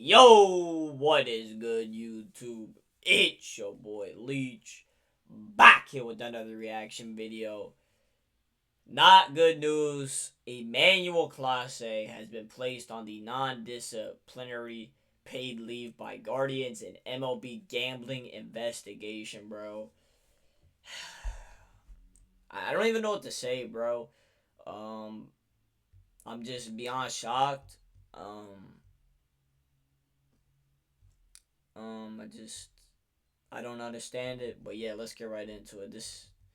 Yo, what is good, YouTube? It's your boy Leach, back here with another reaction video. Not good news. Emmanuel Clase has been placed on the non-disciplinary paid leave by Guardians in MLB gambling investigation, bro. I don't even know what to say, bro. Um, I'm just beyond shocked. Um, I don't understand it, but yeah, let's get right into it.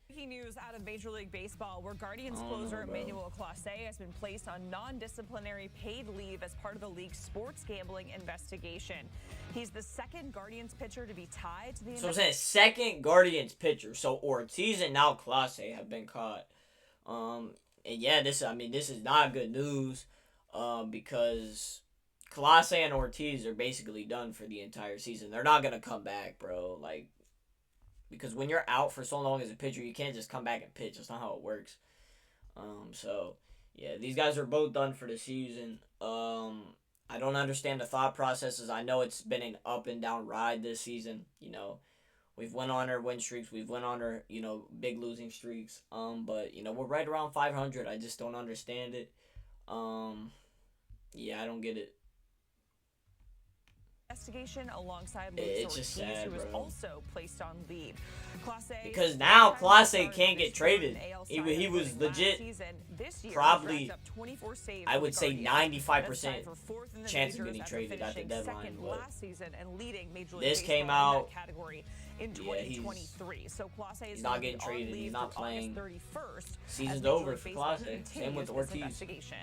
Breaking news out of Major League Baseball, where I Guardians don't know, closer bro. Emmanuel Clase has been placed on non-disciplinary paid leave as part of the league's sports gambling investigation. He's the second Guardians pitcher to be tied to the So I'm saying second Guardians pitcher. So Ortiz and now Clase have been caught. Um, and yeah, this is not good news. Because Clase and Ortiz are basically done for the entire season. They're not gonna come back, bro. Like, because when you're out for so long as a pitcher, you can't just come back and pitch. That's not how it works. So yeah, these guys are both done for the season. I don't understand the thought processes. I know it's been an up and down ride this season. We've went on our win streaks. We've went on our big losing streaks. But we're right around 500. I just don't understand it. Yeah, I don't get it. investigation alongside Luis It's just Ortiz, sad, who was bro. also placed on leave. Clase Because now five-time Clase can't get traded. He was legit, season. This year, probably, up 24 saves I with would the say Guardians. 95% For fourth in the chance of majors getting after traded at the finishing deadline. second But last season and leading Major League this Baseball came in out. that category in Yeah, 2023. So Clase is not going getting to be on traded. He's leave not through playing. August 31st. Season's over for Clase. Same with This Ortiz. investigation.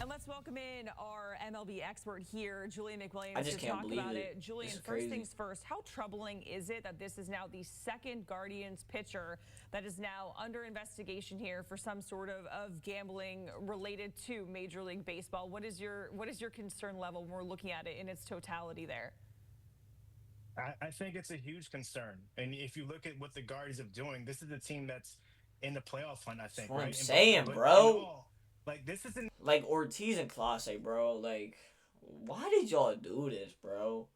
And let's welcome in our MLB expert here, Julian McWilliams, I just to can't talk believe about it. it. Julian, This is first crazy. things first, how troubling is it that this is now the second Guardians pitcher that is now under investigation here for some sort of gambling related to Major League Baseball? What is your concern level when we're looking at it in its totality there? I think it's a huge concern. And if you look at what the Guardians are doing, this is a team that's in the playoff hunt, I That's think, what I'm right? saying, But in bro. all, like, this isn't. Like Ortiz and Clase, bro. Like, why did y'all do this, bro?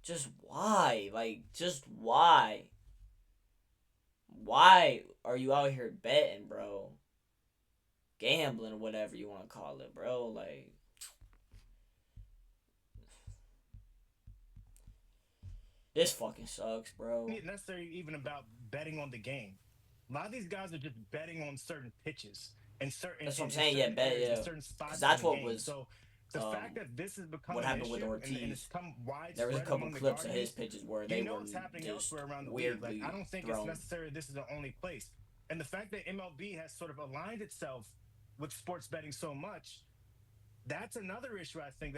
Just why? Like, just why? Why are you out here betting, bro? Gambling, whatever you want to call it, bro. Like, this fucking sucks, bro. Not necessarily even about betting on the game. A lot of these guys are just betting on certain pitches and certain, That's what I'm in saying. Yeah, certain bet, areas, yeah. in certain Because spots in that's the what game. was So the fact that this has become what an happened with issue and Ortiz. it's come There was a widespread couple among the clips of his Guardians, pitches where you they know were what's happening just elsewhere around the league. weirdly Like, I don't think it's thrown. necessary this is the only place. And the fact that MLB has sort of aligned itself with sports betting so much, that's another issue I think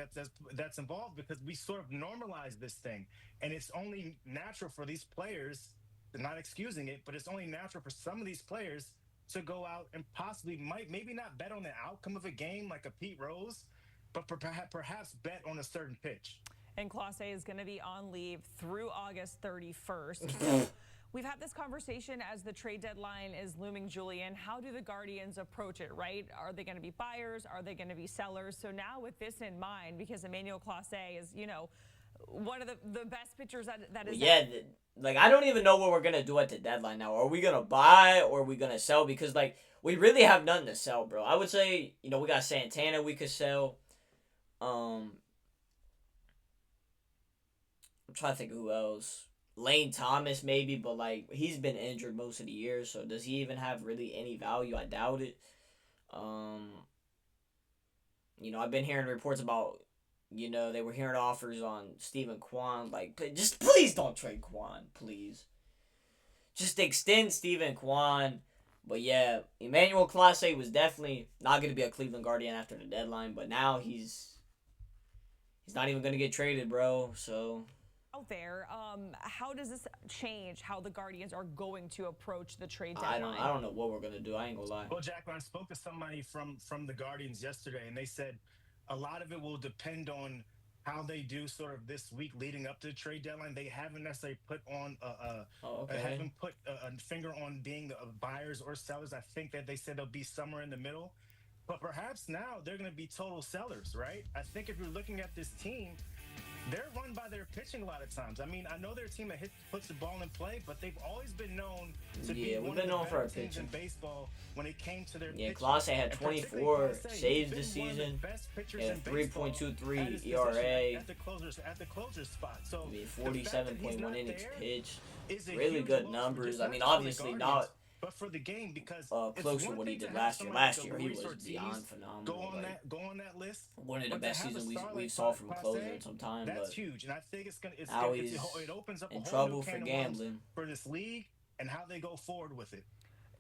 that's involved, because we sort of normalize this thing, and it's only natural for these players, not excusing it, but it's only natural for some of these players to go out and possibly maybe not bet on the outcome of a game like a Pete Rose, but perhaps bet on a certain pitch. And Clase is going to be on leave through August 31st. We've had this conversation as the trade deadline is looming, Julian. How do the Guardians approach it, right? Are they going to be buyers? Are they going to be sellers? So now with this in mind, because Emmanuel Clase is, one of the best pitchers that is. Yeah, like I don't even know what we're gonna do at the deadline now. Are we gonna buy or are we gonna sell? Because like we really have nothing to sell, bro. I would say we got Santana we could sell. I'm trying to think of who else. Lane Thomas maybe, but like he's been injured most of the year, so does he even have really any value? I doubt it. Um, I've been hearing reports about they were hearing offers on Stephen Kwan. Like, just please don't trade Kwan, please. Just extend Stephen Kwan. But yeah, Emmanuel Clase was definitely not going to be a Cleveland Guardian after the deadline, but now he's not even going to get traded, bro. So out there, how does this change how the Guardians are going to approach the trade deadline? I don't know what we're gonna do. I ain't gonna lie. Well, Jacqueline, I spoke to somebody from the Guardians yesterday, and they said a lot of it will depend on how they do sort of this week leading up to the trade deadline. They haven't necessarily put on haven't put a finger on being buyers or sellers. I think that they said they'll be somewhere in the middle. But perhaps now they're going to be total sellers, right? I think if you're looking at this team, they're run by their pitching a lot of times. I mean, I know they're a team that puts the ball in play, but they've always been known to be Yeah, we've one of been the known for better our teams in pitching. baseball when it came to their Yeah, pitching. Clase had And particularly 24 Clase, he's saves this been one of the season. best pitchers Yeah, in baseball at 3.23 his position ERA. at the closer spot. So I mean, the fact that he's 47.1 not innings there pitched. is a Really huge good loss for numbers. just I not mean, just for the obviously not Guardians, but for the game because it's close to one what he thing to did have last year. somebody like Last a year, he Luis was beyond Ortiz phenomenal. Like, go on that list, one of the but to best have a seasons star we like saw from a closer Clase, in some time. that's But huge, and I think now he's it opens up a in whole new trouble for can of worms gambling. for this league and how they go forward with it.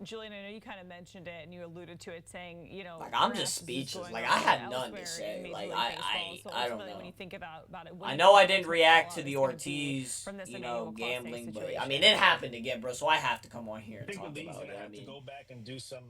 Julian, I know you kind of mentioned it and you alluded to it, saying, Like, I'm perhaps just this is speechless. going Like, on I had nothing elsewhere to in say. Major Like, League Baseball. So I don't ultimately, know. when you think about it, I know I didn't ultimate react to fallout the is gonna be Ortiz, from this Emmanuel Clase gambling, but I situation. mean, it happened again, bro. So I have to come on here I and think the talk league's about gonna it. I have to mean, go back and do some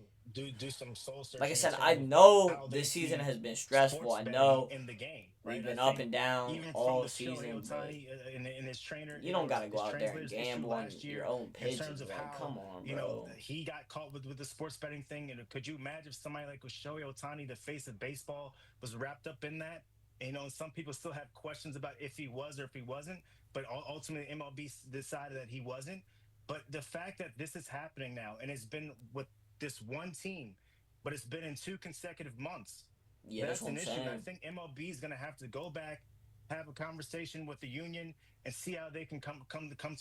soul searching. like I in said, terms I of know how they this season see has been stressful. sports I betting know in the game, right? we've I been up think and down even from all the Shohei season, but Ohtani and his trainer, you don't got to go his out there and translator's issue gamble on last your year, own in pitches. terms of Like, how come on, bro. he got caught with the sports betting thing. And could you imagine if somebody like Shohei Ohtani, the face of baseball, was wrapped up in that? And, some people still have questions about if he was or if he wasn't, but ultimately MLB decided that he wasn't. But the fact that this is happening now, and it's been with this one team, but it's been in 2 consecutive months. Yeah, that's That's what an I'm issue. And I saying. think MLB is going to have to go back, have a conversation with the union, and see how they can come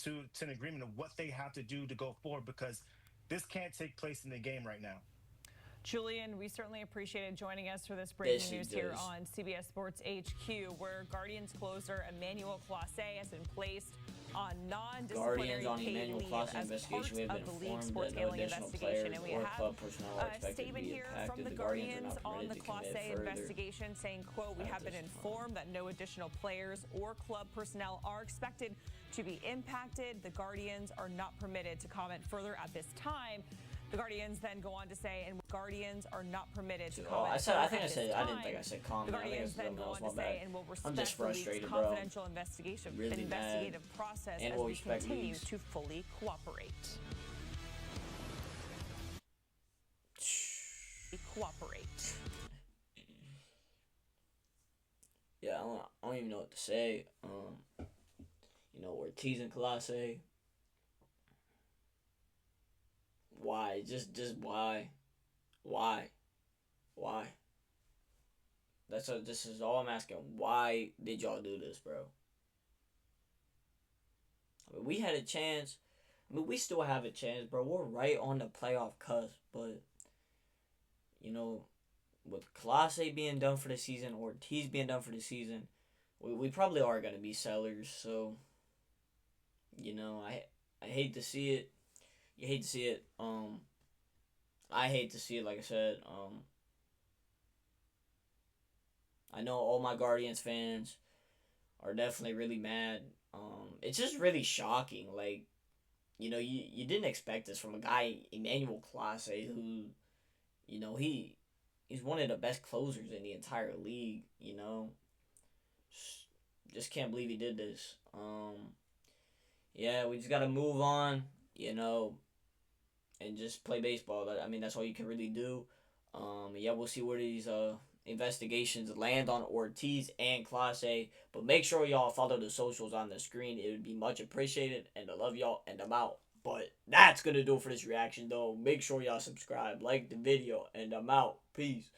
to an agreement of what they have to do to go forward, because this can't take place in the game right now. Julian, we certainly appreciated joining us for this This breaking he news here does. on CBS Sports HQ, where Guardians closer Emmanuel Clase has been placed on non-disciplinary Guardians on paid Emmanuel leave Clase as investigation. We have part been of the league informed sports that no gambling additional investigation. players And we or have club personnel are a expected to statement be here from impacted. the The Guardians are Guardians not on the permitted to commit Clase further investigation, saying, quote, "We at have been this time." informed that no additional players or club personnel are expected to be impacted. The Guardians are not permitted to comment further at this time." The Guardians then go on to say, and Guardians are not permitted to comment. I further think at I this said, I didn't time. think I said The comment. I think I Guardians said then something go else. on My to bad. say, and will I'm respect just the league's frustrated, bro. confidential investigation, Really investigative mad. process And as we'll we respect continue leagues. to fully cooperate. Cooperate. Yeah, I don't even know what to say. Ortiz and Clase. Why? Just why? Why? This is all I'm asking. Why did y'all do this, bro? I mean, we had a chance. I mean, we still have a chance, bro. We're right on the playoff cusp, but with Clase being done for the season, Ortiz being done for the season, we probably are gonna be sellers. So, I hate to see it. You hate to see it. I hate to see it. Like I said, I know all my Guardians fans are definitely really mad. It's just really shocking. Like, you didn't expect this from a guy, Emmanuel Clase, who, he's one of the best closers in the entire league. Just can't believe he did this. Yeah, we just gotta move on. And just play baseball. I mean, that's all you can really do. Yeah, we'll see where these investigations land on Ortiz and Clase. But make sure y'all follow the socials on the screen. It would be much appreciated. And I love y'all, and I'm out. But that's gonna do it for this reaction, though. Make sure y'all subscribe, like the video, and I'm out. Peace.